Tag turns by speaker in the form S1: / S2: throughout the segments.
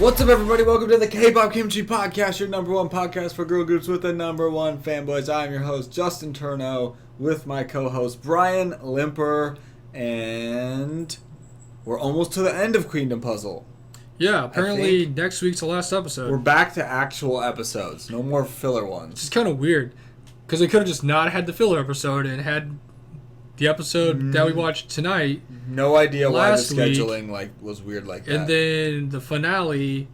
S1: What's up, everybody? Welcome to the K-Pop Kimchi Podcast, your number one podcast for girl groups with the number one fanboys. I'm your host, Justin Turno, with my co-host, Brian Limper, and we're almost to the end of Queendom Puzzle.
S2: Yeah, apparently next week's the last episode.
S1: We're back to actual episodes, no more filler ones.
S2: It's kind of weird, because they could have just not had the filler episode and had the episode that we watched tonight.
S1: No idea why the scheduling was weird like that.
S2: And then the finale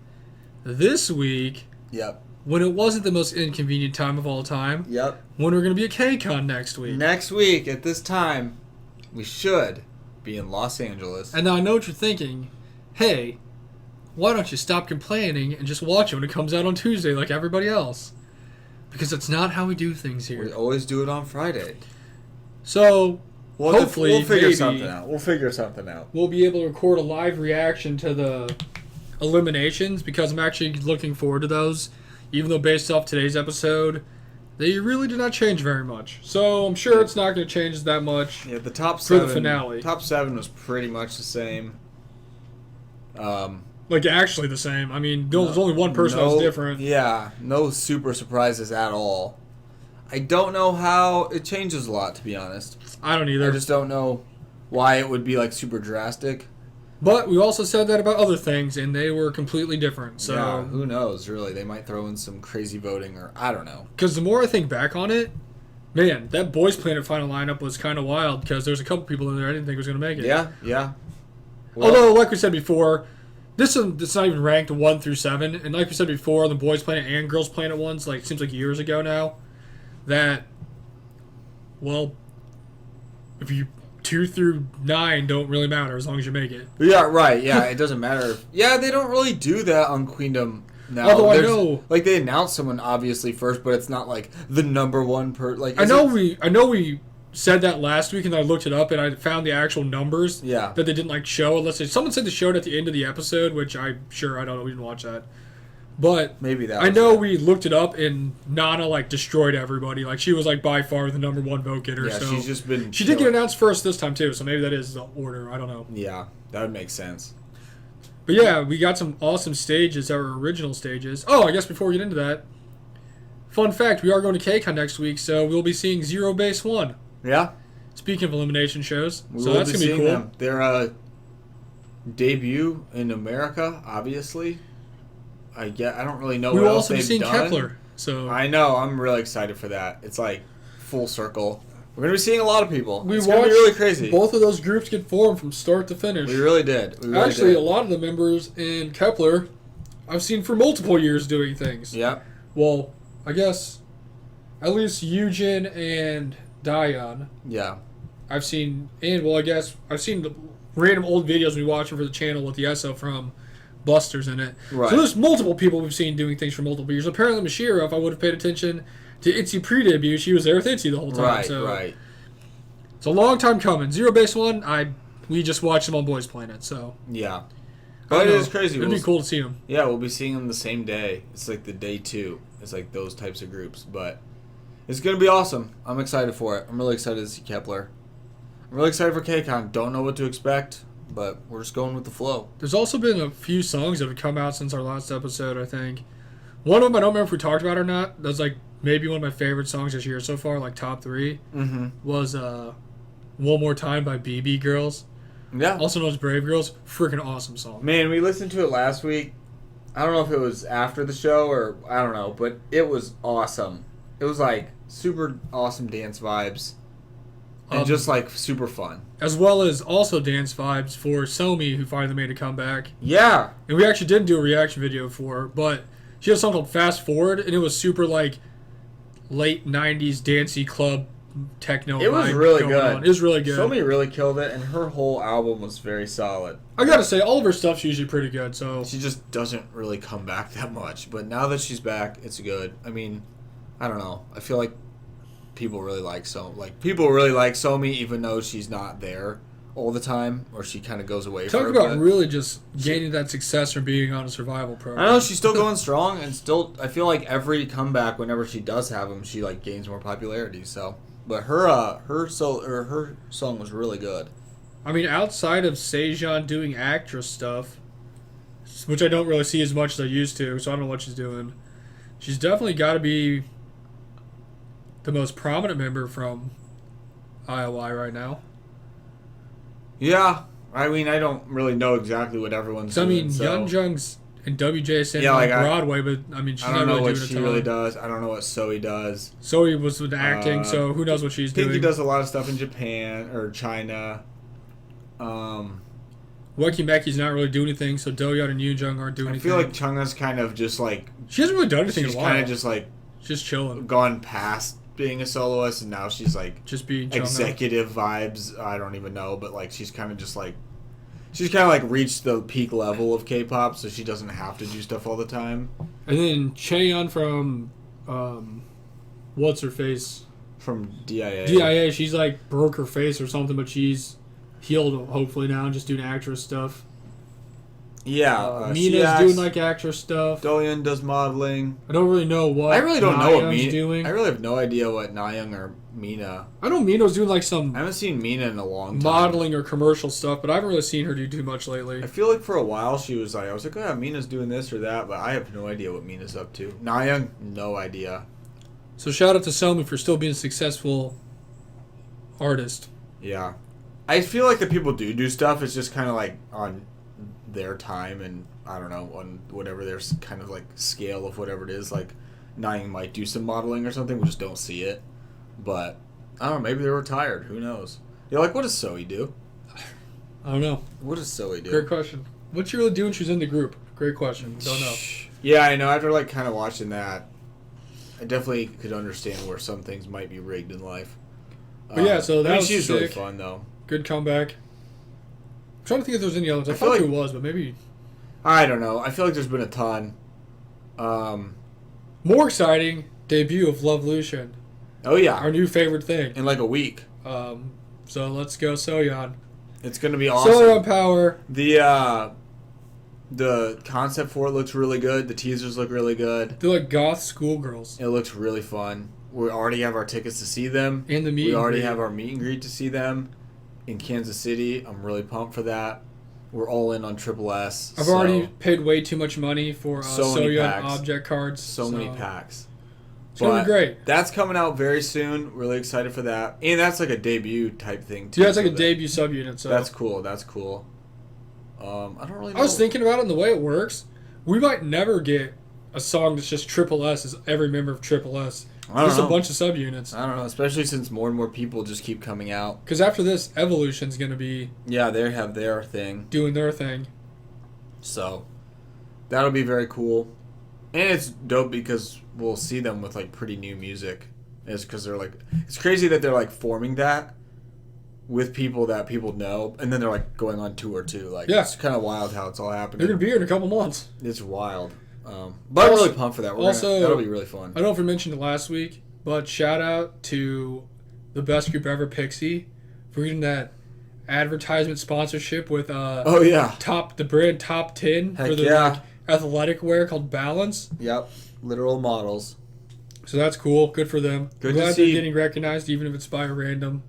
S2: this week.
S1: Yep.
S2: When it wasn't the most inconvenient time of all time.
S1: Yep.
S2: When we're going to be at K-Con next week.
S1: Next week at this time, we should be in Los Angeles.
S2: And now I know what you're thinking. Hey, why don't you stop complaining and just watch it when it comes out on Tuesday like everybody else? Because that's not how we do things here.
S1: We always do it on Friday.
S2: So, hopefully,
S1: we'll figure something out. We'll figure something out.
S2: We'll be able to record a live reaction to the eliminations because I'm actually looking forward to those. Even though based off today's episode, they really did not change very much. So I'm sure it's not going to change that much.
S1: Yeah, the top
S2: for
S1: 7,
S2: the finale.
S1: Top 7 was pretty much the same.
S2: Like actually the same. I mean, there was only one person that was different.
S1: Yeah, no super surprises at all. I don't know how it changes a lot, to be honest.
S2: I don't either.
S1: I just don't know why it would be like super drastic.
S2: But we also said that about other things, and they were completely different. So
S1: yeah, who knows, really. They might throw in some crazy voting, or I don't know.
S2: Because the more I think back on it, man, that Boys Planet final lineup was kind of wild because there's a couple people in there I didn't think was going to make it.
S1: Yeah, yeah. Well,
S2: although, like we said before, it's not even ranked 1 through 7. And like we said before, the Boys Planet and Girls Planet ones, like seems like years ago now, that, well, if you 2 through 9 don't really matter as long as you make it.
S1: Yeah, right. Yeah, it doesn't matter. Yeah, they don't really do that on Queendom now.
S2: Although I know,
S1: like they announce someone obviously first, but it's not like the number one per. Like
S2: I know we said that last week, and I looked it up, and I found the actual numbers.
S1: Yeah.
S2: That they didn't like show unless someone said they showed at the end of the episode, which I'm sure I don't know. We didn't watch that. But
S1: maybe that.
S2: I know we looked it up, and Nana like destroyed everybody. Like she was like by far the number one vote getter.
S1: Yeah,
S2: so
S1: she's just been.
S2: She did get announced first this time too, so maybe that is the order. I don't know.
S1: Yeah, that would make sense.
S2: But yeah, we got some awesome stages that were original stages. Oh, I guess before we get into that, fun fact: we are going to K-Con next week, so we'll be seeing Zero Base 1.
S1: Yeah.
S2: Speaking of elimination shows,
S1: so that's gonna be cool. Them. Their debut in America, obviously. I don't really know what else they've done. We'll also be seeing
S2: Kepler. So
S1: I know. I'm really excited for that. It's like full circle. We're going to be seeing a lot of people.
S2: It's
S1: going to be really crazy.
S2: Both of those groups get formed from start to finish.
S1: We really did.
S2: Actually, a lot of the members in Kepler I've seen for multiple years doing things.
S1: Yeah.
S2: Well, I guess at least Eugen and Dion.
S1: Yeah.
S2: I've seen, and well, I guess I've seen the random old videos we watching for the channel with the ESO from Busters in it.
S1: Right.
S2: So there's multiple people we've seen doing things for multiple years. Apparently Mashiro, if I would have paid attention to ITZY pre-debut, she was there with ITZY the whole time.
S1: Right,
S2: so
S1: right.
S2: It's a long time coming. Zero Base 1, we just watched them on Boys Planet, so.
S1: Yeah. But it is crazy.
S2: It'd be cool to see them.
S1: Yeah, we'll be seeing them the same day. It's like the day 2. It's like those types of groups. But it's going to be awesome. I'm excited for it. I'm really excited to see Kepler. I'm really excited for K-Con. Don't know what to expect, but we're just going with the flow.
S2: There's also been a few songs that have come out since our last episode, I think. One of them, I don't remember if we talked about it or not. That's like maybe one of my favorite songs this year so far, like top 3, was One More Time by BB Girls.
S1: Yeah.
S2: Also known as Brave Girls. Freaking awesome song.
S1: Man, we listened to it last week. I don't know if it was after the show or I don't know, but it was awesome. It was like super awesome dance vibes. And just like super fun.
S2: As well as also dance vibes for Somi, who finally made a comeback.
S1: Yeah.
S2: And we actually didn't do a reaction video for her, but she has a song called Fast Forward, and it was super like late 90s dancey club techno.
S1: It was really good.
S2: On. It was really good.
S1: Somi really killed it, and her whole album was very solid.
S2: I gotta say, all of her stuff's usually pretty good, so.
S1: She just doesn't really come back that much, but now that she's back, it's good. I mean, I don't know. I feel like people really like Somi, even though she's not there all the time, or she kind of goes away.
S2: Talk about really just gaining that success from being on a survival program.
S1: I know she's still going strong, and still, I feel like every comeback, whenever she does have them, she like gains more popularity. So, but her song was really good.
S2: I mean, outside of Sejan doing actress stuff, which I don't really see as much as I used to, so I don't know what she's doing. She's definitely got to be the most prominent member from IOI right now.
S1: Yeah. I mean, I don't really know exactly what everyone's doing.
S2: I mean, Yeonjung's in WJSN on Broadway, but I mean, she's
S1: I
S2: not
S1: don't know
S2: really
S1: what
S2: doing
S1: she
S2: a ton.
S1: really does. I don't know what Zoe does.
S2: Zoe was with acting, so who knows what she's
S1: Pinky
S2: doing.
S1: does a lot of stuff in Japan or China.
S2: Weki Meki's not really doing anything, so Doyeon and Yoonjung aren't doing anything.
S1: I feel like Chunga's kind of just like...
S2: She hasn't really done anything in a while.
S1: She's kind of just like...
S2: Just chilling.
S1: Gone past being a soloist, and now she's like...
S2: Just being Chunga.
S1: Executive vibes. I don't even know, but like she's kind of just like... She's kind of like reached the peak level of K-pop, so she doesn't have to do stuff all the time.
S2: And then Chaeyeon from... what's her face?
S1: From DIA.
S2: DIA, she's like broke her face or something, but she's healed hopefully now and just doing actress stuff.
S1: Yeah.
S2: Mina's doing like actress stuff.
S1: Doyeon does modeling.
S2: I don't really know what
S1: I really don't know what
S2: Nayeon's doing.
S1: I really have no idea what Nayoung or Mina.
S2: I know Mina's doing like some
S1: I haven't seen Mina in a long time.
S2: Modeling or commercial stuff, but I haven't really seen her do too much lately.
S1: I feel like for a while she was like, I was like, oh yeah, Mina's doing this or that, but I have no idea what Mina's up to. Nayoung, no idea.
S2: So shout out to Somi for still being a successful artist.
S1: Yeah. I feel like the people do stuff. It's just kind of like on their time and I don't know, on whatever their kind of like scale of whatever it is. Like Nayoung might do some modeling or something. We just don't see it. But I don't know. Maybe they're retired. Who knows? You're like, what does Zoe do?
S2: I don't know.
S1: What does Zoe do?
S2: Great question. What's she really doing? She's in the group. Great question. Don't know.
S1: Yeah, I know. After like kind of watching that, I definitely could understand where some things might be rigged in life.
S2: But yeah, so that was
S1: she's
S2: sick.
S1: really fun though.
S2: Good comeback. I'm trying to think if there's any others. I
S1: feel
S2: thought
S1: like
S2: there was, but maybe.
S1: I don't know. I feel like there's been a ton.
S2: More exciting debut of Love Lucian.
S1: Oh yeah,
S2: Our new favorite thing.
S1: in like a week.
S2: So let's go Soyeon.
S1: It's gonna be awesome.
S2: Soyeon power.
S1: The concept for it looks really good. The teasers look really good.
S2: They're like goth schoolgirls.
S1: It looks really fun. We already have our tickets to see them.
S2: And the meet
S1: We
S2: and
S1: already
S2: greet.
S1: have our meet and greet to see them in Kansas City. I'm really pumped for that. We're all in on Triple S.
S2: I've already paid way too much money for
S1: So many
S2: Soyeon
S1: packs.
S2: object cards.
S1: So many packs.
S2: It's going to be great.
S1: That's coming out very soon. Really excited for that. And that's like a debut type thing too.
S2: Yeah, it's like a debut subunit. So
S1: That's cool. That's cool. I don't really know.
S2: I was thinking about it and the way it works, we might never get a song that's just Triple S as every member of Triple S.
S1: I don't
S2: Just
S1: know.
S2: a bunch of subunits.
S1: I don't know, especially since more and more people just keep coming out.
S2: Because after this, Evolution's going to be
S1: Yeah, they have their thing.
S2: doing their thing.
S1: So, that'll be very cool. And it's dope because we'll see them with like pretty new music. It's because they're like, it's crazy that they're like forming that with people that people know, and then they're like going on tour too. Like,
S2: Yeah.
S1: it's kind of wild how it's all happening.
S2: They're going to be here in a couple months.
S1: It's wild. But I'm really pumped for that. That'll be really fun.
S2: I don't know if we mentioned it last week, but shout out to the best group ever, Pixie, for getting that advertisement sponsorship with
S1: Oh yeah.
S2: the brand Top 10
S1: Heck
S2: for the
S1: yeah.
S2: like, athletic wear called Balance.
S1: Yep. Literal models.
S2: So that's cool. Good for them.
S1: Good
S2: I'm
S1: to
S2: glad
S1: see.
S2: they're getting recognized, even if it's by a random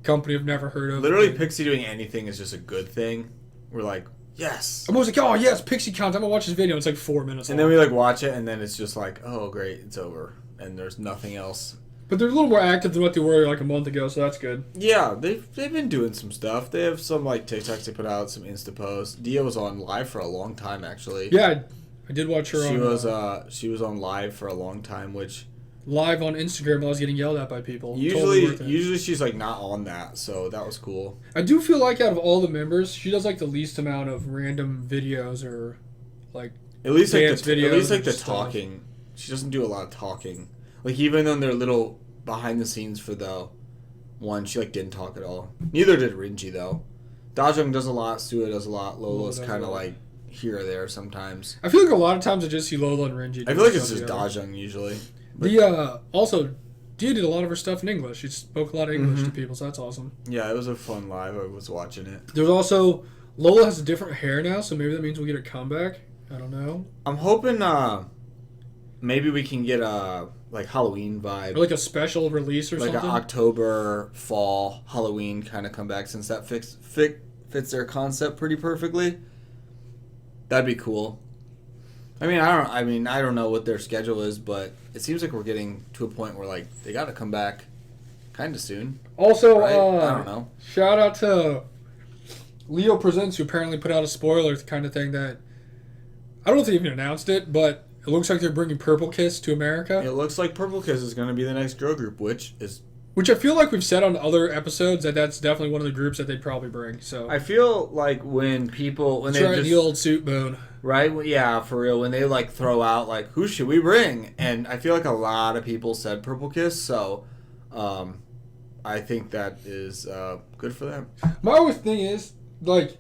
S2: company I've never heard of.
S1: Literally, Pixie doing anything is just a good thing. We're like, yes.
S2: I'm always like, oh yes, Pixie count. I'm gonna watch this video. It's like 4 minutes
S1: And
S2: long.
S1: then we like watch it, and then it's just like, oh great, it's over, and there's nothing else.
S2: But they're a little more active than what they were like a month ago, so that's good.
S1: Yeah, they've been doing some stuff. They have some like TikToks they put out, some Insta posts. Dia was on live for a long time actually.
S2: Yeah, I did watch her
S1: She was on live for a long time, which
S2: live on Instagram while I was getting yelled at by people.
S1: usually
S2: Totally worth it.
S1: she's like not on that, so that was cool.
S2: I do feel like out of all the members, she does like the least amount of random videos or like
S1: At least like
S2: dance
S1: the
S2: videos and stuff.
S1: talking. She doesn't do a lot of talking. Like even on their little behind the scenes for the one, she like didn't talk at all. Neither did Rinji though. Dajong does a lot, Sua does a lot, Lola's
S2: does
S1: kind
S2: a
S1: of
S2: lot.
S1: like here or there sometimes.
S2: I feel like a lot of times I just see Lola and Renji.
S1: I feel like it's just Dajong usually.
S2: Also, Dia did a lot of her stuff in English. She spoke a lot of English to people, so that's awesome.
S1: Yeah, it was a fun live. I was watching it.
S2: There's also Lola has a different hair now, so maybe that means we'll get a comeback. I don't know.
S1: I'm hoping maybe we can get a like Halloween vibe.
S2: Or like a special release or
S1: Like
S2: something.
S1: an October, fall, Halloween kind of comeback since that fits their concept pretty perfectly. That'd be cool. I don't know what their schedule is, but it seems like we're getting to a point where like they got to come back kind of soon.
S2: Also,
S1: right? I don't know.
S2: Shout out to Leo Presents, who apparently put out a spoiler kind of thing that I don't know if they even announced it, but it looks like they're bringing Purple Kiss to America.
S1: It looks like Purple Kiss is going to be the next girl group, which
S2: I feel like we've said on other episodes that's definitely one of the groups that they'd probably bring. So
S1: I feel like when they just
S2: the old suit bone,
S1: right? Yeah, for real. When they like throw out like who should we bring, and I feel like a lot of people said Purple Kiss, so I think that is good for them.
S2: My always thing is like,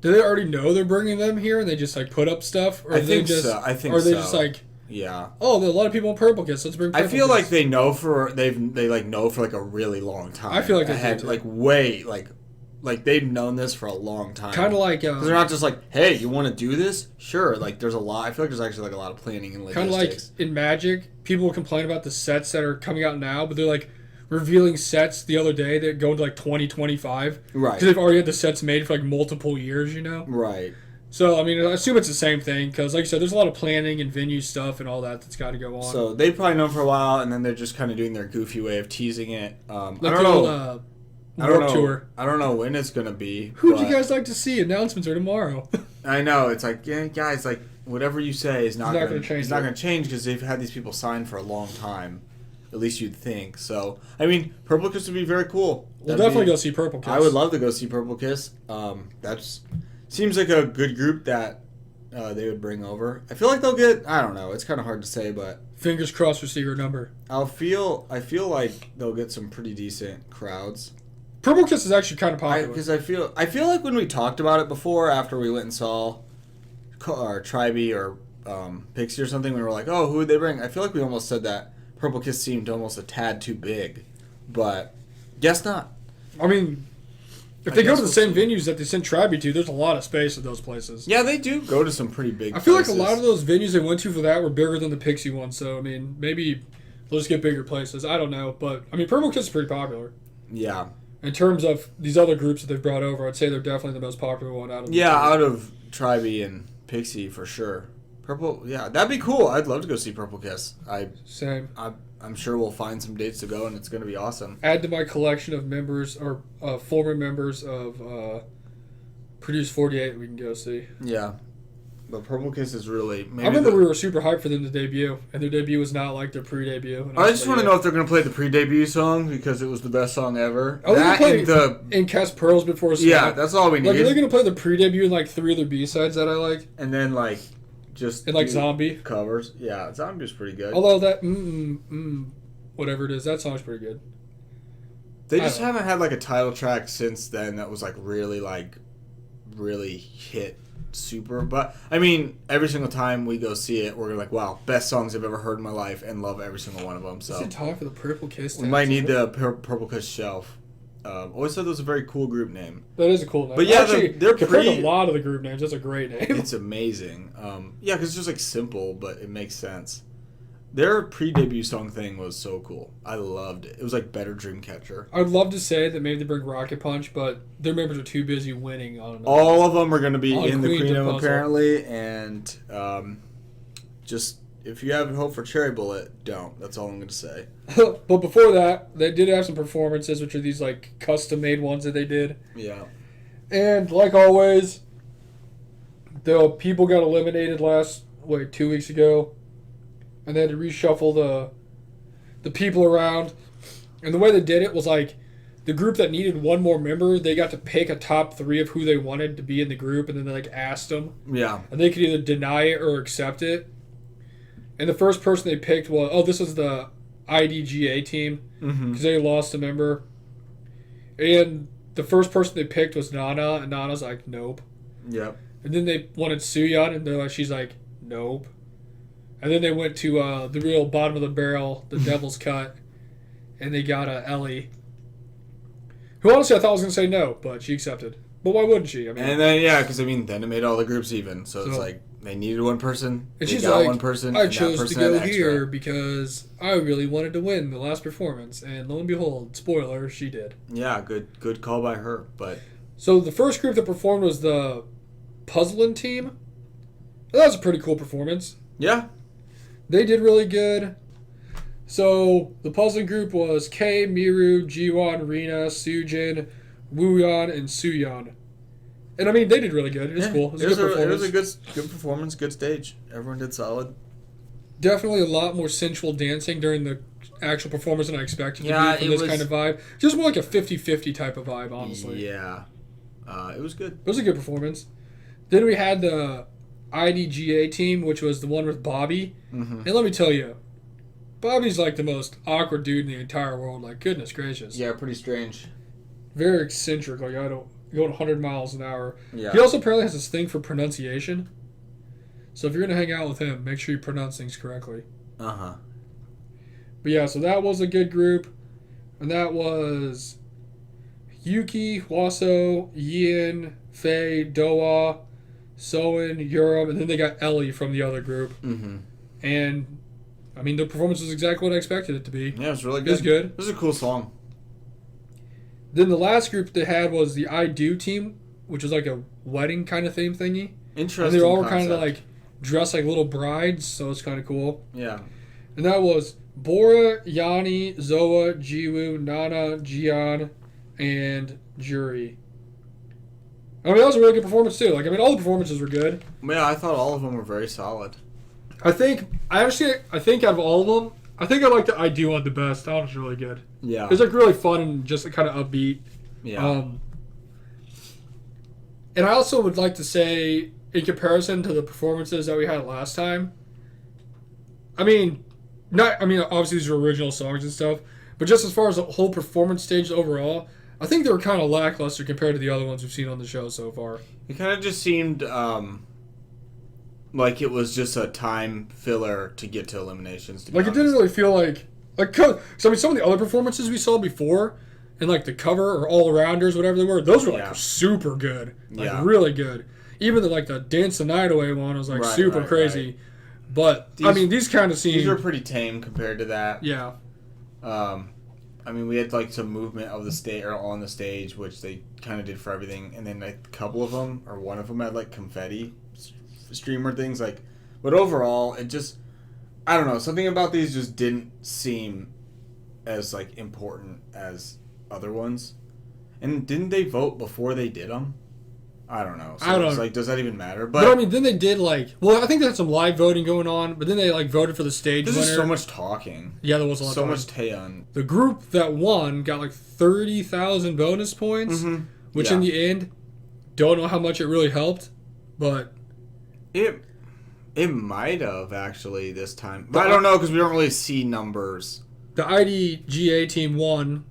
S2: do they already know they're bringing them here and they just like put up stuff, or
S1: I think so. Or
S2: they just like.
S1: Yeah.
S2: Oh, there are a lot of people in Purple Kiss. Let's bring Purple
S1: Kiss. I feel
S2: Kiss.
S1: like they know for like a really long time.
S2: I feel like they
S1: had like they've known this for a long time.
S2: Kind of like
S1: because they're not just like, hey, you want to do this? Sure. Like there's a lot. I feel like there's actually like a lot of planning and logistics.
S2: Kind of like in Magic, people complain about the sets that are coming out now, but they're like revealing sets the other day that go into like 2025.
S1: Right.
S2: Because they've already had the sets made for like multiple years, you know.
S1: Right.
S2: So, I mean, I assume it's the same thing because, like I said, there's a lot of planning and venue stuff and all that's got to go on.
S1: So, they've probably known for a while, and then they're just kind of doing their goofy way of teasing it.
S2: Like I don't know. Tour.
S1: I don't know when it's going to be.
S2: Who would you guys like to see? Announcements are tomorrow.
S1: I know. It's like, yeah, guys, like, whatever you say is not going to change. It's not going to change because they've had these people signed for a long time. At least you'd think. So, I mean, Purple Kiss would be very cool.
S2: We'll definitely go see Purple Kiss.
S1: I would love to go see Purple Kiss. Seems like a good group that they would bring over. I feel like they'll get. I don't know. It's kind of hard to say, but
S2: fingers crossed for secret number.
S1: I feel like they'll get some pretty decent crowds.
S2: Purple Kiss is actually kind of popular
S1: because I feel like when we talked about it before, after we went and saw Tribe or Pixie or something, we were like, oh, who would they bring? I feel like we almost said that Purple Kiss seemed almost a tad too big, but guess not.
S2: I mean. If they go to the same venues that they sent Tribe to, there's a lot of space at those places.
S1: Yeah, they do go to some pretty big
S2: places. I feel
S1: places.
S2: like a lot of those venues they went to for that were bigger than the Pixie one, so, I mean, maybe they'll just get bigger places. I don't know, but, I mean, Purple Kiss is pretty popular.
S1: Yeah.
S2: In terms of these other groups that they've brought over, I'd say they're definitely the most popular one out of them.
S1: Yeah, out of Tribe and Pixie, for sure. Purple, yeah, that'd be cool. I'd love to go see Purple Kiss.
S2: Same.
S1: I'm sure we'll find some dates to go, and it's going to be awesome.
S2: Add to my collection of members, or former members of Produce 48 we can go see.
S1: Yeah. But Purple Kiss is really...
S2: I remember we were super hyped for them to debut, and their debut was not like their pre-debut.
S1: I just want to know if they're going to play the pre-debut song, because it was the best song ever.
S2: Oh, that and Cast Pearls Before Snow.
S1: Yeah, that's all we need.
S2: Like, are they going to play the pre-debut and, like, 3 other B-sides that I like?
S1: And then, like... Just
S2: and like Zombie
S1: covers. Yeah, Zombie's pretty good.
S2: Although that whatever it is, that song's pretty good.
S1: They just haven't had like a title track since then that was like really hit super. But I mean, every single time we go see it, we're like, wow, best songs I've ever heard in my life, and love every single one of them. So
S2: is it time for the Purple Kiss?
S1: We might need the Purple Kiss shelf. Always thought that was a very cool group name.
S2: That is a cool name.
S1: But yeah, they're
S2: compared to a lot of the group names, that's a great name.
S1: It's amazing. Yeah, because it's just like simple, but it makes sense. Their pre-debut song thing was so cool. I loved it. It was like better Dreamcatcher.
S2: I'd love to say that maybe they bring Rocket Punch, but their members are too busy winning on.
S1: All of them are going to be in the Queendom apparently, and just. If you have hope for Cherry Bullet, don't. That's all I'm going to say.
S2: But before that, they did have some performances, which are these like custom-made ones that they did.
S1: Yeah.
S2: And like always, the people got eliminated 2 weeks ago, and they had to reshuffle the people around. And the way they did it was like the group that needed one more member, they got to pick a top 3 of who they wanted to be in the group, and then they like asked them.
S1: Yeah.
S2: And they could either deny it or accept it. And the first person they picked was, this was the IDGA team, because they lost a member. And the first person they picked was Nana, and Nana's like, nope.
S1: Yep.
S2: And then they wanted Suyeon, and she's like, nope. And then they went to the real bottom of the barrel, the Devil's Cut, and they got Ellie, who honestly I thought was going to say no, but she accepted. But why wouldn't she? I mean,
S1: and then, because then it made all the groups even. So it's like, they needed one person,
S2: and
S1: they
S2: she's
S1: got
S2: like,
S1: one person,
S2: I chose to go here because I really wanted to win the last performance. And lo and behold, spoiler, she did.
S1: Yeah, good call by her. But
S2: so the first group that performed was the puzzling team. That was a pretty cool performance.
S1: Yeah.
S2: They did really good. So the puzzling group was Kei, Miru, Jiwon, Rina, Sujin, Wooyeon, and Suyeon. And I mean, they did really good. It was cool. It was a good performance.
S1: It was a good performance, good stage. Everyone did solid.
S2: Definitely a lot more sensual dancing during the actual performance than I expected to be from this kind of vibe. Just more like a 50-50 type of vibe, honestly.
S1: Yeah. It was good.
S2: It was a good performance. Then we had the IDGA team, which was the one with Bobby.
S1: Mm-hmm.
S2: And let me tell you, Bobby's like the most awkward dude in the entire world. Like, goodness gracious.
S1: Yeah, pretty strange.
S2: Very eccentric. Like, I don't going 100 miles an hour.
S1: Yeah.
S2: He also apparently has this thing for pronunciation. So if you're going to hang out with him, make sure you pronounce things correctly.
S1: Uh-huh.
S2: But yeah, so that was a good group. And that was Yuki, Hwaso, Yin, Faye, Doa, Soen, Urim, and then they got Ellie from the other group.
S1: Mm-hmm.
S2: And, I mean, the performance was exactly what I expected it to be.
S1: Yeah, it was really good.
S2: It was good.
S1: It was a cool song.
S2: Then the last group they had was the I Do team, which was like a wedding kind of theme thingy.
S1: Interesting.
S2: And they all were
S1: concept.
S2: kind of like dressed like little brides, so it's kind of cool.
S1: Yeah.
S2: And that was Bora, Yanni, Zoa, Jiwoo, Nana, Jian, and Juri. I mean, that was a really good performance too. Like, I mean, all the performances were good.
S1: Yeah, I thought all of them were very solid.
S2: I think out of all of them, I think I like the I Do one the best. That was really good.
S1: Yeah.
S2: It was like really fun and just kind of upbeat.
S1: Yeah.
S2: And I also would like to say, in comparison to the performances that we had last time, obviously these are original songs and stuff, but just as far as the whole performance stage overall, I think they were kind of lackluster compared to the other ones we've seen on the show so far.
S1: It kind of just seemed like it was just a time filler to get to eliminations. To be
S2: like,
S1: honest.
S2: it didn't really feel like... So, I mean, some of the other performances we saw before, and like the cover or all-arounders, whatever they were, those were like super good. Like, really good. Even the Dance the Night Away one was like super crazy.
S1: Right.
S2: But, these kind of scenes...
S1: These were pretty tame compared to that.
S2: Yeah.
S1: We had like some movement of the stage or on the stage, which they kind of did for everything, and then like a couple of them or one of them had like confetti streamer things. But overall, it just, I don't know, something about these just didn't seem as like important as other ones. And didn't they vote before they did them? I don't know. So
S2: I don't
S1: it's like, does that even matter?
S2: But I mean, then they did I think they had some live voting going on, but then they voted for the stage winner.
S1: There's so much talking.
S2: Yeah, there was a lot.
S1: So much Taeyeon.
S2: The group that won got 30,000 bonus points, which in the end, don't know how much it really helped, but
S1: it might have actually this time. But I don't know because we don't really see numbers.
S2: The IDGA team won.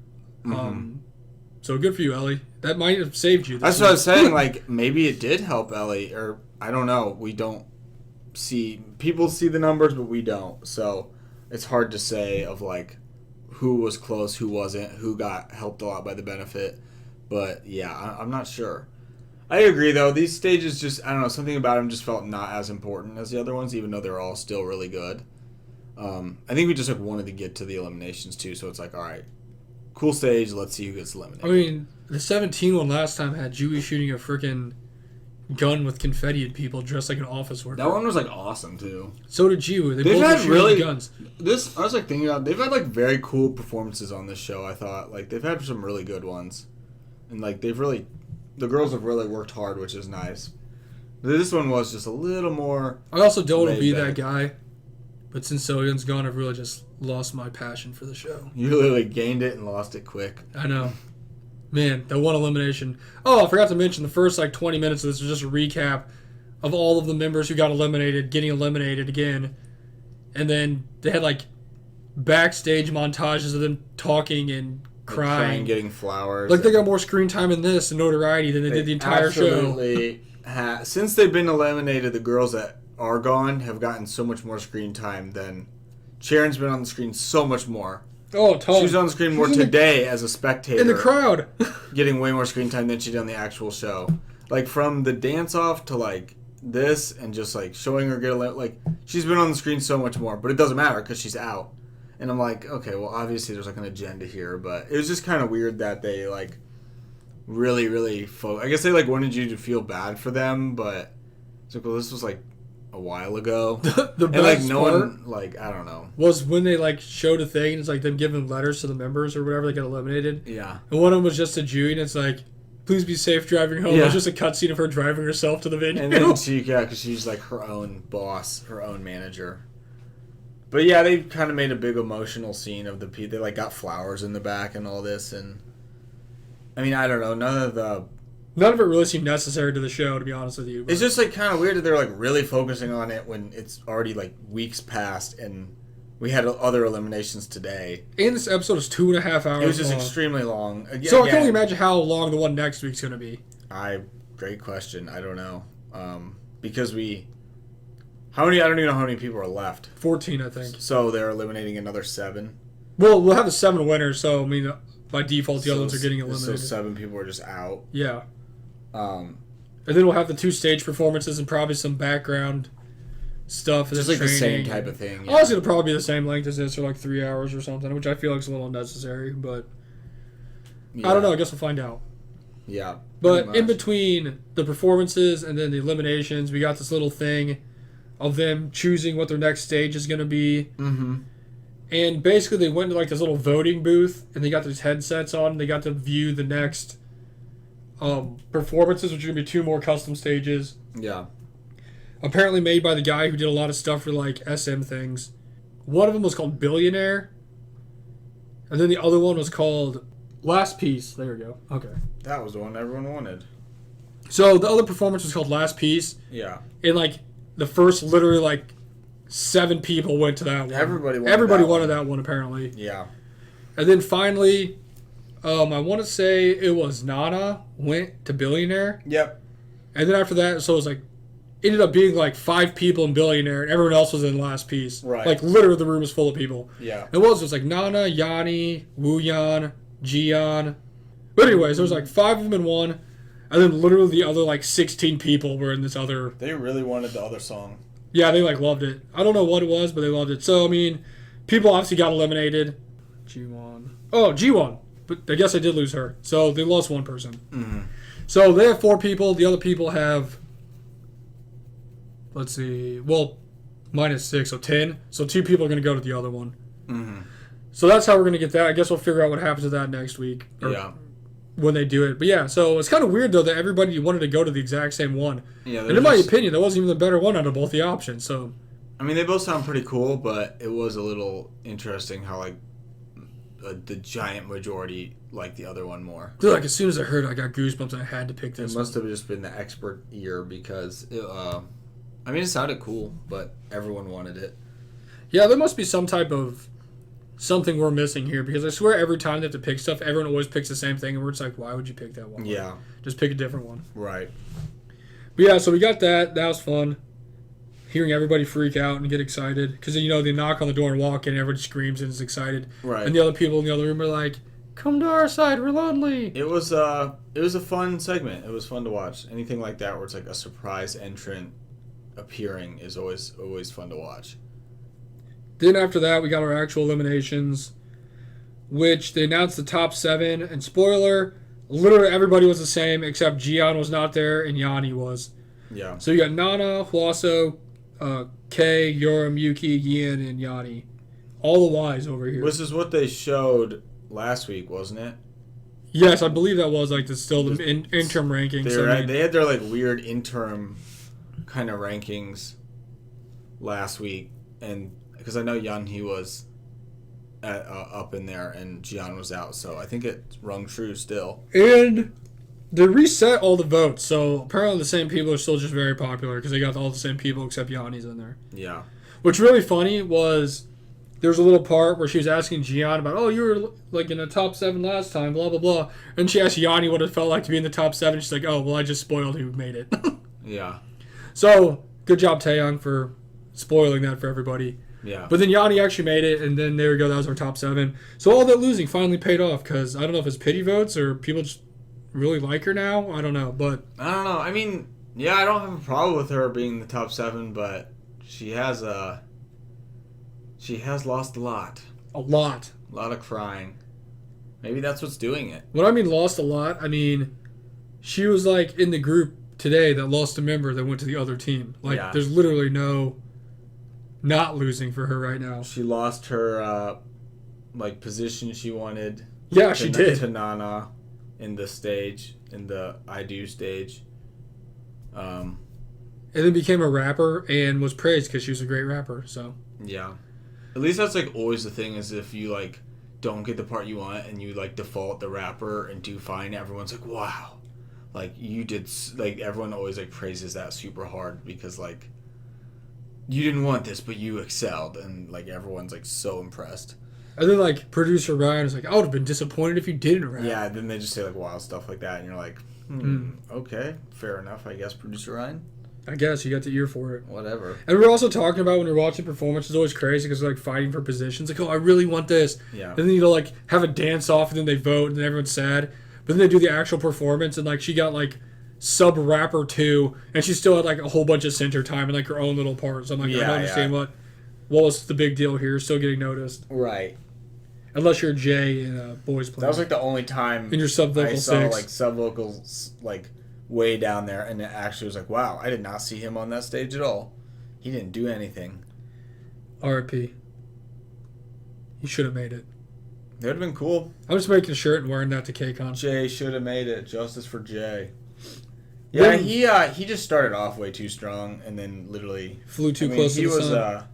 S2: So good for you, Ellie. That might have saved you.
S1: That's what I was saying. Maybe it did help Ellie, or I don't know. We don't see people see the numbers, but we don't. So it's hard to say of who was close, who wasn't, who got helped a lot by the benefit. But yeah, I'm not sure. I agree though. These stages just, I don't know, something about them just felt not as important as the other ones, even though they're all still really good. I think we just wanted to get to the eliminations too. So it's all right. Cool stage. Let's see who gets eliminated.
S2: I mean, the 17 one last time had Jui shooting a freaking gun with confetti at people dressed like an office worker.
S1: That one was awesome too.
S2: So did Jiwoo. They've
S1: both
S2: had
S1: had really
S2: guns.
S1: I was thinking about, they've had very cool performances on this show. I thought they've had some really good ones, and the girls have really worked hard, which is nice. This one was just a little more.
S2: I also don't want to be
S1: back.
S2: that guy, but since Soyeon's gone, I've really just lost my passion for the show.
S1: You literally gained it and lost it quick.
S2: I know. Man, that one elimination. Oh, I forgot to mention the first 20 minutes of this was just a recap of all of the members who got eliminated, getting eliminated again. And then they had backstage montages of them talking and crying.
S1: Getting flowers.
S2: They got more screen time in this and notoriety than they did the entire show.
S1: Since they've been eliminated, the girls that are gone have gotten so much more screen time than Sharon's been on the screen so much more.
S2: Oh, totally.
S1: She was on the screen more today as a spectator.
S2: In the crowd.
S1: Getting way more screen time than she did on the actual show. From the dance-off to, this and just, showing her get she's been on the screen so much more. But it doesn't matter because she's out. And I'm okay, well, obviously there's, an agenda here. But it was just kind of weird that they, really, really I guess they like wanted you to feel bad for them, but it's like, well, this was like a while ago.
S2: The
S1: and like
S2: best
S1: no
S2: part
S1: one, like, I don't know.
S2: was when they like showed a thing. And it's like them giving letters to the members or whatever that got eliminated.
S1: Yeah.
S2: And one of them was just to Judy, and it's like, please be safe driving home.
S1: Yeah.
S2: It was just a cutscene of her driving herself to the venue.
S1: And then because she's like her own boss, her own manager. But yeah, they kind of made a big emotional scene of the people. They like got flowers in the back and all this, and I mean, I don't know. None of it
S2: really seemed necessary to the show, to be honest with you. But.
S1: It's just like kind of weird that they're like really focusing on it when it's already like weeks past, and we had other eliminations today.
S2: And this episode is 2.5 hours.
S1: It was just
S2: long.
S1: extremely long.
S2: So I can only imagine how long the one next week's going to be.
S1: Great question. I don't know. Because I don't even know how many people are left.
S2: 14, I think.
S1: So they're eliminating another 7.
S2: Well, we'll have the 7 winners, so I mean, by default, the other ones are getting eliminated.
S1: So 7 people are just out.
S2: Yeah. And then we'll have the 2 stage performances and probably some background stuff.
S1: Just like training. The same type of thing.
S2: Yeah. Honestly, it'll probably be the same length as this, or like 3 hours or something, which I feel like is a little unnecessary, but I don't know. I guess we'll find out.
S1: Yeah.
S2: But in between the performances and then the eliminations, we got this little thing of them choosing what their next stage is going to be.
S1: Mm-hmm.
S2: And basically, they went to like this little voting booth, and they got these headsets on. And they got to view the next performances, which are going to be 2 more custom stages.
S1: Yeah.
S2: Apparently made by the guy who did a lot of stuff for like SM things. One of them was called Billionaire, and then the other one was called Last Piece. There we go. Okay.
S1: That was the one everyone wanted.
S2: So the other performance was called Last Piece.
S1: Yeah.
S2: And like the first literally like 7 people went to that one.
S1: Everybody
S2: wanted that one apparently.
S1: Yeah.
S2: And then finally, I want to say it was Nana went to Billionaire.
S1: Yep.
S2: And then after that, so it was like, ended up being like 5 people in Billionaire, and everyone else was in Last Piece.
S1: Right.
S2: Like literally the room was full of people.
S1: Yeah.
S2: It was like Nana, Yanni, Wooyan, Jian. But anyways, there was like 5 of them in one, and then literally the other like 16 people were in this other.
S1: They really wanted the other song.
S2: Yeah, they like loved it. I don't know what it was, but they loved it. So I mean, people obviously got eliminated. G1. Oh, G1. But I guess I did lose her. So they lost one person.
S1: Mm-hmm.
S2: So they have 4 people. The other people have, let's see, well, -6, so 10. So 2 people are going to go to the other one.
S1: Mm-hmm.
S2: So that's how we're going to get that. I guess we'll figure out what happens with that next week.
S1: Yeah.
S2: When they do it. But yeah, so it's kind of weird, though, that everybody wanted to go to the exact same one.
S1: Yeah.
S2: And in my opinion, that wasn't even the better one out of both the options. So,
S1: I mean, they both sound pretty cool, but it was a little interesting how, like, the giant majority liked the other one more.
S2: Dude, like, as soon as I heard it, I got goosebumps and I had to pick this
S1: It must have just been the expert ear because, I mean, it sounded cool, but everyone wanted it.
S2: Yeah, there must be some type of something we're missing here, because I swear every time they have to pick stuff, everyone always picks the same thing, and we're just like, why would you pick that one?
S1: Yeah.
S2: Just pick a different one.
S1: Right.
S2: But yeah, so we got that. That was fun. Hearing everybody freak out and get excited. Because, you know, they knock on the door and walk in, and everybody screams and is excited.
S1: Right.
S2: And the other people in the other room are like, come to our side, we're lonely.
S1: It was a fun segment. It was fun to watch. Anything like that where it's like a surprise entrant appearing is always fun to watch.
S2: Then after that, we got our actual eliminations, which they announced the top 7. And spoiler, literally everybody was the same except Gian was not there and Yanni was.
S1: Yeah.
S2: So you got Nana, Huaso, Kei, Yoram, Yuki, Yin, and Yanni. All the Ys over here.
S1: This is what they showed last week, wasn't it?
S2: Yes, I believe that was like the interim rankings.
S1: They had their like weird interim kind of rankings last week, and because I know Yanni was up in there and Gian was out, so I think it rung true still.
S2: And they reset all the votes, so apparently the same people are still just very popular because they got all the same people except Yanni's in there.
S1: Yeah.
S2: What's really funny was there was a little part where she was asking Gian about, oh, you were like in the top 7 last time, blah, blah, blah. And she asked Yanni what it felt like to be in the top 7. She's like, oh, well, I just spoiled who made it.
S1: Yeah.
S2: So, good job, Taeyong, for spoiling that for everybody.
S1: Yeah.
S2: But then Yanni actually made it, and then there we go, that was our top 7. So all that losing finally paid off, because I don't know if it's pity votes or people just really like her now. I don't know, but...
S1: I don't know. I mean, yeah, I don't have a problem with her being in the top 7, but she has lost a lot.
S2: A lot.
S1: A lot of crying. Maybe that's what's doing it.
S2: When I mean lost a lot, I mean she was like in the group today that lost a member that went to the other team. Like there's literally no not losing for her right now.
S1: She lost her position she wanted.
S2: Yeah, she did.
S1: To Nana in the stage, in the I Do stage.
S2: And then became a rapper and was praised because she was a great rapper. So
S1: yeah, at least that's like always the thing is if you like don't get the part you want and you like default the rapper and do fine, everyone's like, wow, like you did, like everyone always like praises that super hard because like you didn't want this but you excelled and like everyone's like so impressed.
S2: And then like producer Ryan was like, I would have been disappointed if you didn't rap.
S1: Yeah, then they just say like wild stuff like that and you're like, okay, fair enough, I guess, producer Ryan.
S2: I guess you got the ear for it.
S1: Whatever.
S2: And we're also talking about when we're watching performance, it's always crazy because they're like fighting for positions. Like, oh, I really want this.
S1: Yeah.
S2: And then you know, like have a dance off, and then they vote, and then everyone's sad. But then they do the actual performance, and like she got like sub rapper 2, and she still had like a whole bunch of center time and like her own little part. So I'm like, I don't understand what was the big deal here. Still getting noticed,
S1: right?
S2: Unless you're Jay in a boys play.
S1: That was like the only time
S2: in your sub vocal
S1: I saw
S2: 6.
S1: like sub vocals like way down there, and it actually was like, wow, I did not see him on that stage at all. He didn't do anything.
S2: RIP. He should have made it.
S1: That would have been cool.
S2: I'm just making a shirt and wearing that to KCON.
S1: Jay should have made it. Justice for Jay. Yeah, he just started off way too strong, and then literally
S2: flew too close to the sun.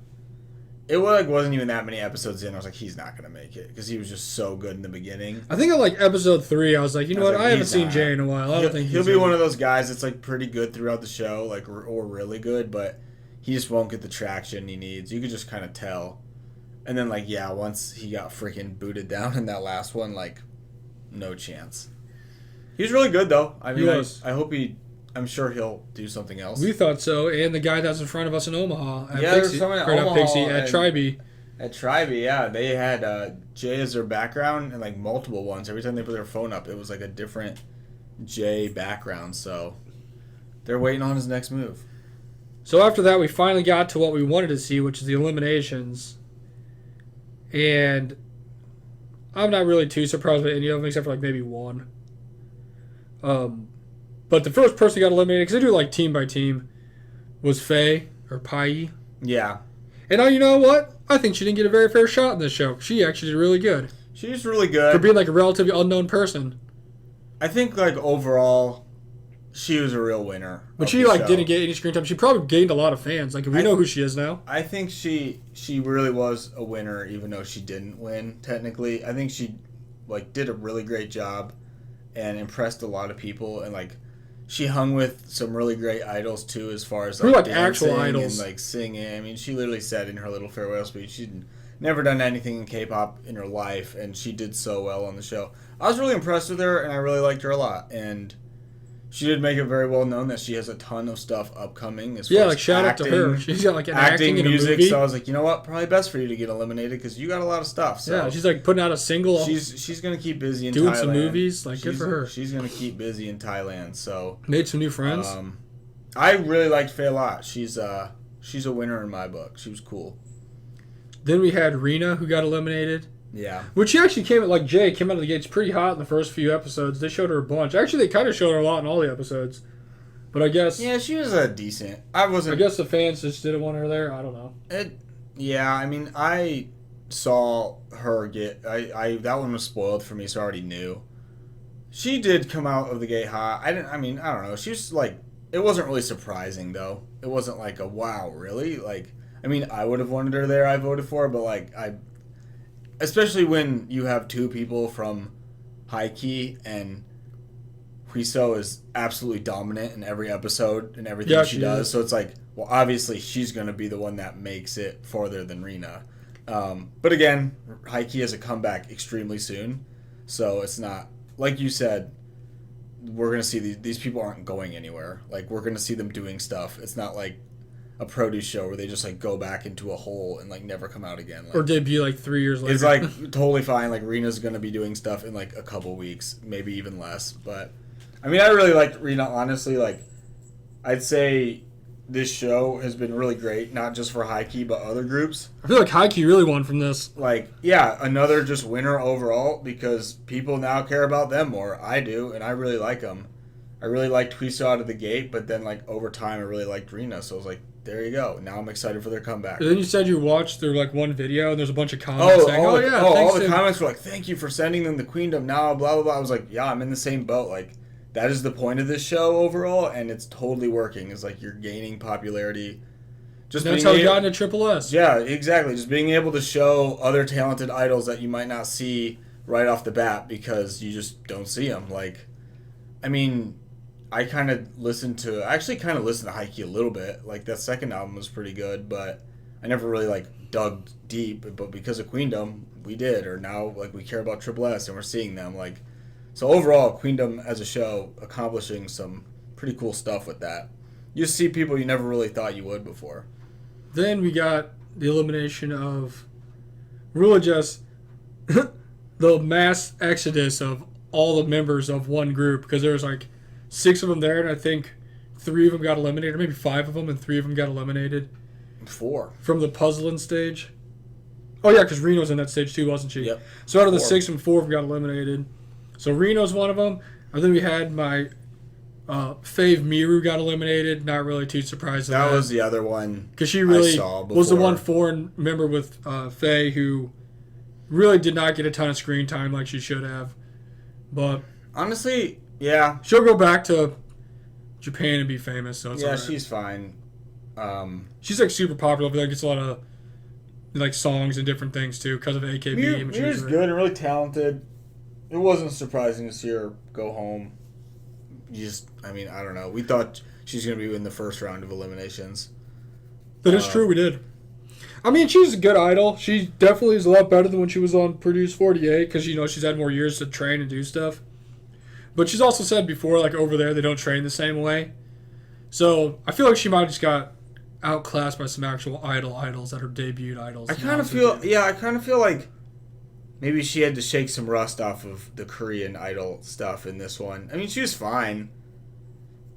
S1: It wasn't even that many episodes in. I was like, he's not gonna make it because he was just so good in the beginning.
S2: I think at like episode 3, I was like, you know what? I haven't seen Jay in a while. I don't think
S1: he'll be one of those guys that's like pretty good throughout the show, like or really good, but he just won't get the traction he needs. You could just kind of tell. And then like once he got freaking booted down in that last one, like no chance. He was really good though. I mean, I hope I'm sure he'll do something else.
S2: We thought so, and the guy that's in front of us in Omaha.
S1: There's someone at Omaha.
S2: At Tribe.
S1: At Tribe, yeah. They had Jay as their background and like multiple ones. Every time they put their phone up, it was like a different Jay background. So they're waiting on his next move.
S2: So after that, we finally got to what we wanted to see, which is the eliminations. And I'm not really too surprised with any of them, except for like maybe one. But the first person who got eliminated, because they do like team by team, was Faye, or Pai.
S1: Yeah.
S2: And you know what? I think she didn't get a very fair shot in this show. She actually did really good.
S1: She's really good.
S2: For being like a relatively unknown person.
S1: I think like overall, she was a real winner.
S2: But she like didn't get any screen time. She probably gained a lot of fans. Like we know who she is now.
S1: I think she really was a winner, even though she didn't win technically. I think she like did a really great job and impressed a lot of people, and like she hung with some really great idols too, as far as like
S2: actual idols
S1: and like singing. I mean, she literally said in her little farewell speech she'd never done anything in K-pop in her life, and she did so well on the show. I was really impressed with her, and I really liked her a lot. And she did make it very well known that she has a ton of stuff upcoming. As far as
S2: shout out to her. She's got like an acting
S1: music.
S2: In a movie.
S1: So I was like, you know what? Probably best for you to get eliminated because you got a lot of stuff. So
S2: yeah, she's like putting out a single.
S1: She's gonna keep busy in
S2: doing
S1: Thailand.
S2: Some movies. Like good for her.
S1: She's gonna keep busy in Thailand. So
S2: made some new friends.
S1: I really liked Faye a lot. She's a winner in my book. She was cool.
S2: Then we had Rena, who got eliminated.
S1: Yeah.
S2: Which she actually came out of the gates pretty hot in the first few episodes. They showed her a bunch. Actually, they kind of showed her a lot in all the episodes. But I guess...
S1: Yeah, she was a decent... I
S2: guess the fans just didn't want her there. I don't know.
S1: Yeah, I mean, I saw her get... that one was spoiled for me, so I already knew. She did come out of the gate hot. I don't know. She was like... It wasn't really surprising, though. It wasn't like a, wow, really? Like, I mean, I would have wanted her there. I voted for her, but like, especially when you have two people from High Key and Huiso is absolutely dominant in every episode and everything she does. So it's like, well, obviously she's going to be the one that makes it farther than Rena. But again, High Key has a comeback extremely soon. So it's not, like you said, we're going to see these people aren't going anywhere. Like, we're going to see them doing stuff. It's not like a produce show where they just like go back into a hole and like never come out again. Like,
S2: or debut like 3 years later.
S1: It's like totally fine. Like, Rena's gonna be doing stuff in like a couple weeks, maybe even less. But I mean, I really liked Rena, honestly. Like, I'd say this show has been really great, not just for High-Key, but other groups.
S2: I feel like High-Key really won from this.
S1: Like, yeah, another just winner overall because people now care about them more. I do, and I really like them. I really liked Twiso out of the gate, but then, like, over time, I really liked Rena. So I was like, there you go. Now I'm excited for their comeback.
S2: And then you said you watched their, like, one video, and there's a bunch of comments saying,
S1: all the
S2: to...
S1: comments were like, thank you for sending them the Queendom now, blah, blah, blah. I was like, yeah, I'm in the same boat. Like, that is the point of this show overall, and it's totally working. It's like you're gaining popularity.
S2: That's how you got into Triple S.
S1: Yeah, exactly. Just being able to show other talented idols that you might not see right off the bat because you just don't see them. Like, I mean, I kind of listened to High-Key a little bit. Like, that second album was pretty good, but I never really, like, dug deep. But because of Queendom, we did. Or now, like, we care about Triple S and we're seeing them. Like, so overall, Queendom as a show accomplishing some pretty cool stuff with that. You just see people you never really thought you would before.
S2: Then we got the elimination of really just the mass exodus of all the members of one group because there was like 6 of them there, and I think 3 of them got eliminated, or maybe 5 of them, and 3 of them got eliminated.
S1: 4
S2: from the puzzling stage. Oh yeah, because Reno's in that stage too, wasn't she?
S1: Yep.
S2: So out of the 6 and 4 of them got eliminated. So Reno's one of them. And then we had my fave Miru got eliminated. Not really too surprised.
S1: That was the other one.
S2: Because she really was the one foreign member with Faye who really did not get a ton of screen time like she should have. But
S1: honestly, yeah,
S2: she'll go back to Japan and be famous. So it's
S1: yeah,
S2: right.
S1: She's fine.
S2: She's like super popular. But like gets a lot of like songs and different things too because of AKB.
S1: Miru's good and really talented. It wasn't surprising to see her go home. I don't know. We thought she's going to be in the first round of eliminations.
S2: That is true, we did. I mean, she's a good idol. She definitely is a lot better than when she was on Produce 48 because, she's had more years to train and do stuff. But she's also said before, like, over there, they don't train the same way. So, I feel like she might have just got outclassed by some actual idols that are debuted idols.
S1: I kind of feel like maybe she had to shake some rust off of the Korean Idol stuff in this one. I mean, she was fine.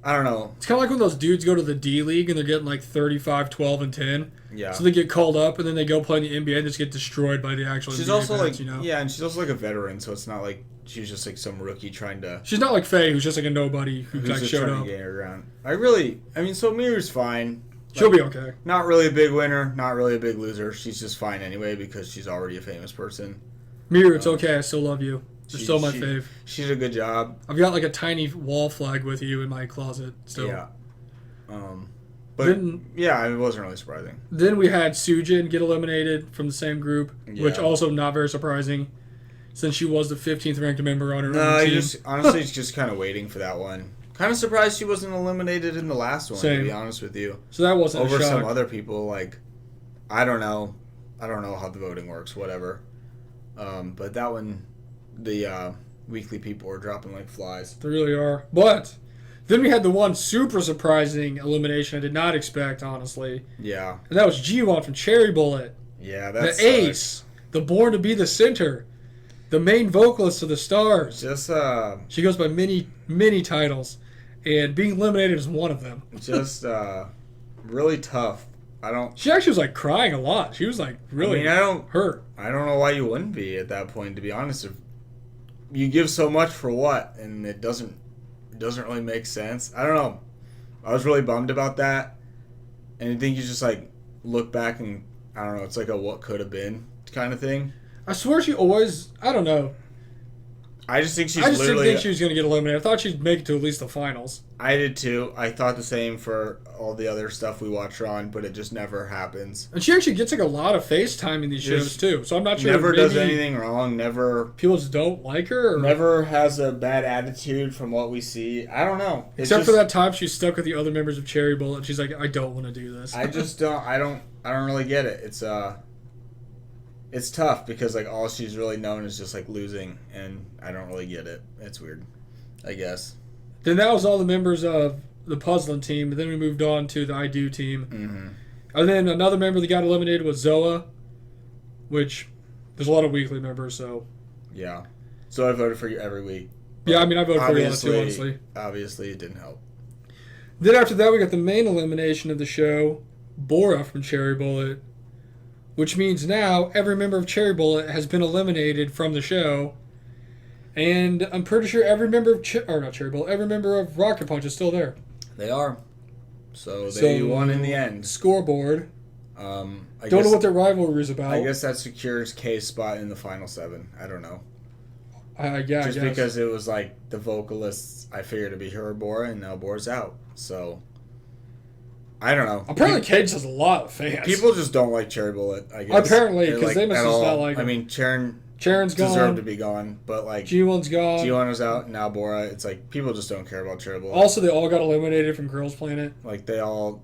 S1: I don't know.
S2: It's kind of like when those dudes go to the D League and they're getting like 35, 12, and 10.
S1: Yeah.
S2: So they get called up and then they go play in the NBA and just get destroyed by the actual
S1: she's
S2: NBA
S1: also
S2: fans,
S1: Yeah, and she's also like a veteran, so it's not like she's just like some rookie trying to...
S2: She's not like Faye, who's just like a nobody who like showed up.
S1: To get around. So Miru's fine.
S2: She'll be okay.
S1: Not really a big winner, not really a big loser. She's just fine anyway because she's already a famous person.
S2: Miru, it's okay. I still love you. You're still my fave.
S1: She did a good job.
S2: I've got like a tiny wall flag with you in my closet still.
S1: Yeah. It wasn't really surprising.
S2: Then we had Sujin get eliminated from the same group, which also not very surprising since she was the 15th ranked member on her own team.
S1: Honestly, just kind of waiting for that one. Kind of surprised she wasn't eliminated in the last one, to be honest with you.
S2: So that wasn't
S1: over
S2: a shock.
S1: Some other people. Like, I don't know how the voting works. Whatever. But that one, the weekly people are dropping like flies.
S2: They really are. But then we had the one super surprising elimination I did not expect, honestly.
S1: Yeah.
S2: And that was G1 from Cherry Bullet.
S1: Yeah, that's
S2: the ace, the born to be the center, the main vocalist of the Stars. She goes by many titles, and being eliminated is one of them.
S1: Just really tough.
S2: She actually was like crying a lot. She was like really hurt.
S1: I don't know why you wouldn't be at that point, to be honest. If you give so much for what, and it doesn't really make sense. I don't know. I was really bummed about that, and I think you just like look back and I don't know. It's like a what could have been kind of thing.
S2: I swear she always. I don't know.
S1: I just think
S2: didn't think she was going to get eliminated. I thought she'd make it to at least the finals.
S1: I did too. I thought the same for all the other stuff we watch her on, but it just never happens.
S2: And she actually gets like a lot of FaceTime in these shows too, so I'm not sure.
S1: Never does anything wrong. Never.
S2: People just don't like her. Or?
S1: Never has a bad attitude from what we see. I don't know.
S2: Except for that time she's stuck with the other members of Cherry Bullet. And she's like, I don't want to do this.
S1: I just don't. I don't really get it. It's tough because like all she's really known is just like losing, and I don't really get it. It's weird, I guess.
S2: Then that was all the members of the puzzling team, but then we moved on to the I Do team.
S1: Mm-hmm.
S2: And then another member that got eliminated was Zoa, which there's a lot of weekly members, so.
S1: Yeah. So I voted for you every week.
S2: Yeah, I mean, I voted for you a lot too, honestly.
S1: Obviously, it didn't help.
S2: Then after that, we got the main elimination of the show, Bora from Cherry Bullet, which means now every member of Cherry Bullet has been eliminated from the show, and I'm pretty sure every member of every member of Rocket Punch is still there.
S1: They are. So they won in the end.
S2: Scoreboard.
S1: I
S2: Don't
S1: guess,
S2: know what their rivalry is about.
S1: I guess that secures K's spot in the final 7. I don't know.
S2: Yeah,
S1: Just because it was like the vocalists, I figured it'd be her or Bora, and now Bora's out. So, I don't know.
S2: Apparently, Cage has a lot of fans.
S1: People just don't like Cherry Bullet, I guess.
S2: Apparently, because they must just not like
S1: I
S2: him.
S1: mean, Sharon's
S2: gone.
S1: deserved to be gone, but like
S2: G1's gone.
S1: G1 was out, now Bora. It's like people just don't care about Cherry Bullet.
S2: Also, they all got eliminated from Girls Planet.
S1: Like they all,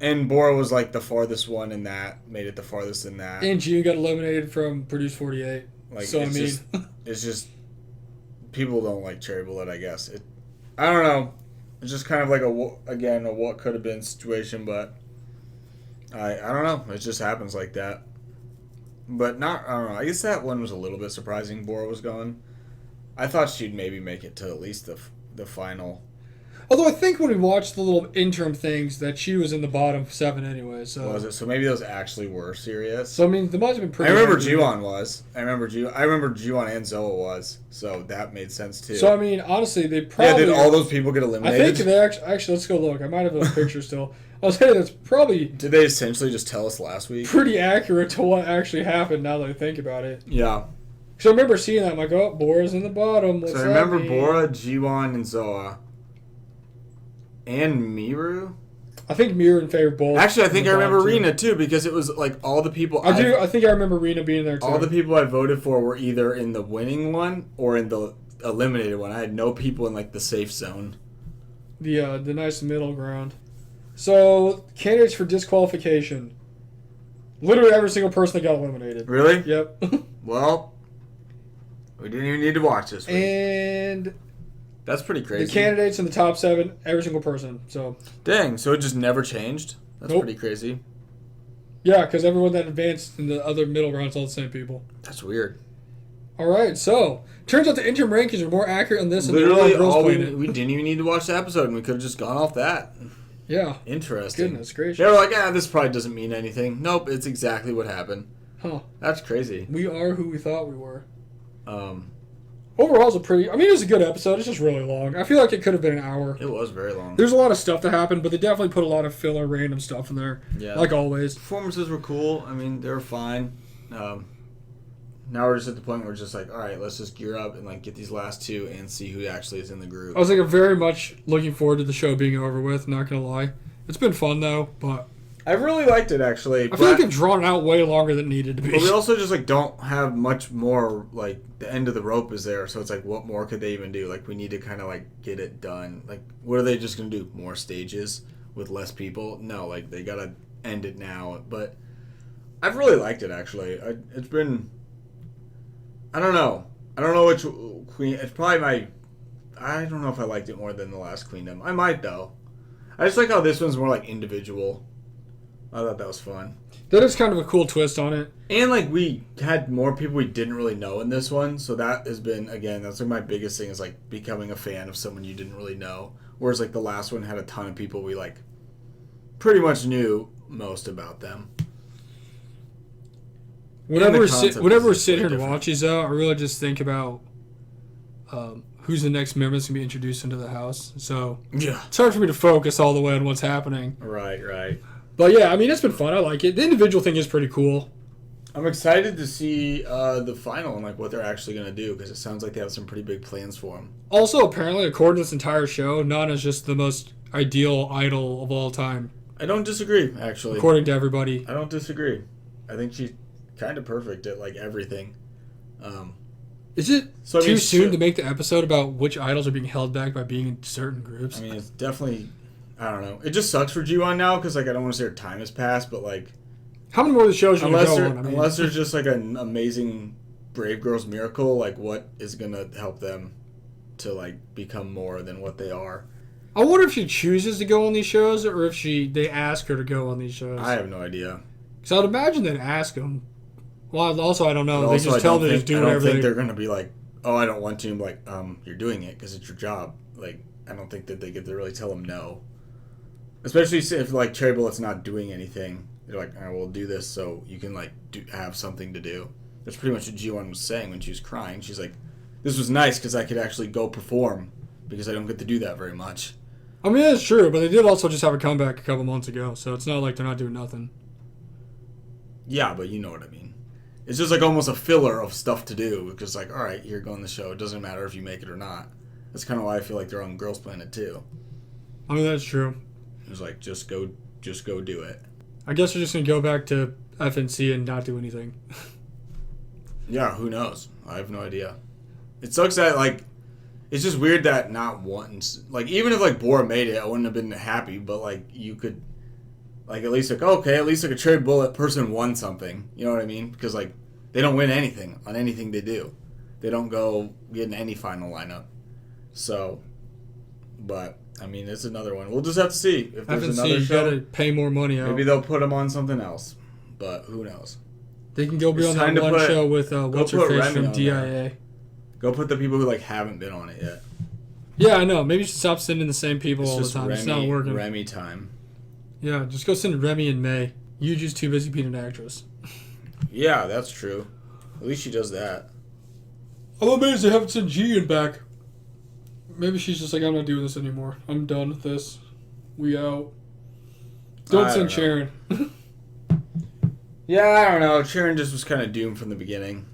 S1: and Bora was like the farthest one in that. Made it the farthest in that.
S2: And G got eliminated from Produce 48.
S1: Like
S2: so
S1: it's just, it's just people don't like Cherry Bullet. I guess I don't know. It's just kind of like a what could have been situation, but I don't know. It just happens like that. But I don't know. I guess that one was a little bit surprising. Bora was gone. I thought she'd maybe make it to at least the final.
S2: Although I think when we watched the little interim things that she was in the bottom 7 anyway. So
S1: Was it? So maybe those actually were serious.
S2: So I mean, they must have been pretty.
S1: I remember G1 was. I remember G1 and Zoa was. So that made sense too.
S2: So I mean, honestly, they probably.
S1: Yeah, did all those people get
S2: I
S1: eliminated?
S2: think they actually. Let's go look. I might have those pictures still. I was saying that's probably
S1: Did they essentially just tell us last week?
S2: pretty accurate to what actually happened. Now that I think about it.
S1: Yeah.
S2: Because I remember seeing that. I'm like, oh, Bora's in the bottom. What's
S1: So I
S2: that
S1: remember
S2: mean?
S1: Bora, G1, and Zoa. And Miru?
S2: I think Mir and Favor both.
S1: Actually, I think I remember
S2: too.
S1: Rena too, because it was like all the people
S2: I do. I think I remember Rena being there too.
S1: all the people I voted for were either in the winning one or in the eliminated one. I had no people in like the safe zone.
S2: The nice middle ground. So candidates for disqualification. Literally every single person that got eliminated.
S1: Really?
S2: Yep.
S1: Well, we didn't even need to watch this week.
S2: And
S1: That's pretty crazy.
S2: the candidates in the top 7, every single person. So
S1: Dang, so it just never changed? That's
S2: Nope.
S1: pretty crazy.
S2: yeah, because everyone that advanced in the other middle rounds all the same people.
S1: That's weird.
S2: All right, so turns out the interim rankings are more accurate on this than
S1: Literally,
S2: the Girls
S1: all we
S2: Planet.
S1: didn't even need to watch the episode, and we could have just gone off that.
S2: Yeah.
S1: Interesting.
S2: Goodness gracious.
S1: They were like, this probably doesn't mean anything. Nope, it's exactly what happened.
S2: Huh.
S1: That's crazy.
S2: We are who we thought we were.
S1: Um,
S2: Overall, it was a good episode. It's just really long. I feel like it could have been an hour.
S1: it was very long.
S2: There's a lot of stuff that happened, but they definitely put a lot of filler, random stuff in there.
S1: Yeah.
S2: Like always.
S1: Performances were cool. I mean, they were fine. Now we're just at the point where we're just like, all right, let's just gear up and like get these last 2 and see who actually is in the group.
S2: I was like very much looking forward to the show being over with, not going to lie. It's been fun, though, but
S1: I really liked it, actually.
S2: I feel like they've drawn it out way longer than it needed to be.
S1: But we also just like don't have much more. Like the end of the rope is there, so it's like, what more could they even do? Like we need to kind of like get it done. Like what are they just gonna do? More stages with less people? No, like they gotta end it now. But I've really liked it, actually. It's been. I don't know which Queen. It's probably my. I don't know if I liked it more than the last Queendom. I might though. I just like how this one's more like individual. I thought that was fun.
S2: That is kind of a cool twist on it.
S1: And like we had more people we didn't really know in this one, so that has been, again, that's like my biggest thing is like becoming a fan of someone you didn't really know. Whereas like the last one had a ton of people we like pretty much knew most about them.
S2: Whenever we sit here and
S1: different.
S2: watch these out, I really just think about who's the next member that's going to be introduced into the house. So
S1: Yeah.
S2: it's hard for me to focus all the way on what's happening.
S1: Right.
S2: But yeah, I mean, it's been fun. I like it. The individual thing is pretty cool.
S1: I'm excited to see the final and like what they're actually going to do because it sounds like they have some pretty big plans for them.
S2: Also, apparently, according to this entire show, Nana's just the most ideal idol of all time.
S1: I don't disagree, actually.
S2: According to everybody.
S1: I don't disagree. I think she's kind of perfect at like everything.
S2: Is it
S1: So, I mean,
S2: too soon
S1: sure.
S2: to make the episode about which idols are being held back by being in certain groups?
S1: I mean, it's definitely, I don't know. It just sucks for G1 now because like I don't want to say her time has passed, but like
S2: How many more of the shows are going to
S1: unless
S2: go
S1: there,
S2: on?
S1: unless there's just like an amazing Brave Girls miracle, like what is gonna help them to like become more than what they are?
S2: I wonder if she chooses to go on these shows or if they ask her to go on these shows.
S1: I have no idea.
S2: Because I would imagine they'd ask them. Well, also, I don't know.
S1: But
S2: They
S1: also,
S2: just tell them to just do
S1: I don't
S2: whatever
S1: think
S2: they...
S1: they're gonna be like, oh, I don't want to. Like, you're doing it because it's your job. Like, I don't think that they get to really tell them no. Especially if like Cherry Bullet's not doing anything. They're like, all right, we'll do this so you can like have something to do. That's pretty much what G1 was saying when she was crying. She's like, this was nice because I could actually go perform because I don't get to do that very much.
S2: I mean, that's true, but they did also just have a comeback a couple months ago, so it's not like they're not doing nothing.
S1: Yeah, but you know what I mean. It's just like almost a filler of stuff to do because like, all right, you're going the show. It doesn't matter if you make it or not. That's kind of why I feel like they're on Girls Planet too.
S2: I mean, that's true.
S1: It was like, just go do it.
S2: I guess we're just going to go back to FNC and not do anything.
S1: Yeah, who knows? I have no idea. It sucks that, like, it's just weird that not once, like, even if, like, Bora made it, I wouldn't have been happy, but, like, you could, like, at least, like, okay, at least, like, a Cherry Bullet person won something. You know what I mean? Because, like, they don't win anything on anything they do. They don't go get in any final lineup. So, but, I mean, it's another one. We'll just have to see if there's
S2: FNC,
S1: another
S2: you
S1: show.
S2: gotta pay more money out.
S1: Maybe they'll put them on something else, but who knows?
S2: They can go be
S1: It's
S2: on
S1: time
S2: that
S1: to
S2: one
S1: put-
S2: show with what's her
S1: put
S2: face
S1: Remy
S2: from
S1: on
S2: DIA.
S1: there. Go put the people who, like, haven't been on it yet.
S2: Yeah, I know. Maybe you should stop sending the same people
S1: It's
S2: all the
S1: just
S2: time.
S1: Remy,
S2: It's not working.
S1: Remy time.
S2: Yeah, just go send Remy and May. You just too busy being an actress.
S1: Yeah, that's true. At least she does that.
S2: I'm amazed they haven't sent Gian back. Maybe she's just like, I'm not doing this anymore. I'm done with this. We out. Don't
S1: I
S2: send
S1: don't
S2: Sharon.
S1: Yeah, I don't know. Sharon just was kind of doomed from the beginning.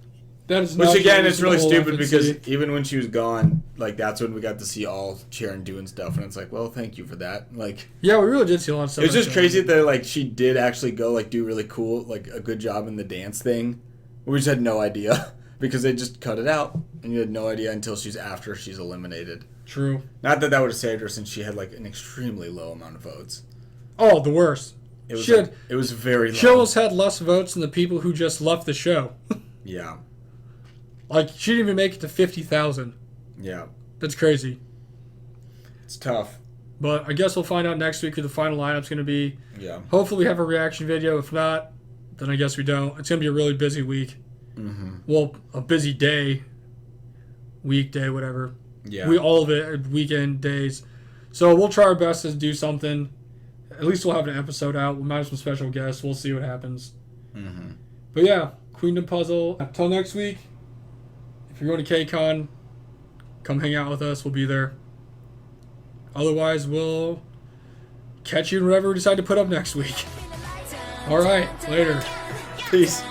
S2: That is
S1: Which,
S2: not
S1: again,
S2: the
S1: it's really
S2: whole
S1: stupid
S2: FNC.
S1: because even when she was gone, like, that's when we got to see all Sharon doing stuff. And it's like, well, thank you for that. Like,
S2: Yeah, we really did see a lot of stuff.
S1: it was just
S2: like
S1: crazy that, like, she did actually go, like, do really cool, like, a good job in the dance thing. We just had no idea because they just cut it out. And you had no idea until after she's eliminated.
S2: True.
S1: Not that would have saved her since she had, like, an extremely low amount of votes.
S2: Oh, the worst.
S1: It was,
S2: She had-
S1: like, it was very low.
S2: She almost had less votes than the people who just left the show.
S1: Yeah.
S2: Like, she didn't even make it to 50,000.
S1: Yeah.
S2: That's crazy.
S1: It's tough.
S2: But I guess we'll find out next week who the final lineup's going to be.
S1: Yeah.
S2: Hopefully we have a reaction video. If not, then I guess we don't. It's going to be a really busy week.
S1: Mm-hmm.
S2: Well, a busy day. Weekday, whatever.
S1: Yeah.
S2: All of it, weekend days. So we'll try our best to do something. At least we'll have an episode out. We might have some special guests. We'll see what happens.
S1: Mm-hmm.
S2: But yeah, Queendom Puzzle. Until next week, if you're going to KCON, come hang out with us. We'll be there. Otherwise, we'll catch you in whatever we decide to put up next week. All right, later.
S1: Peace.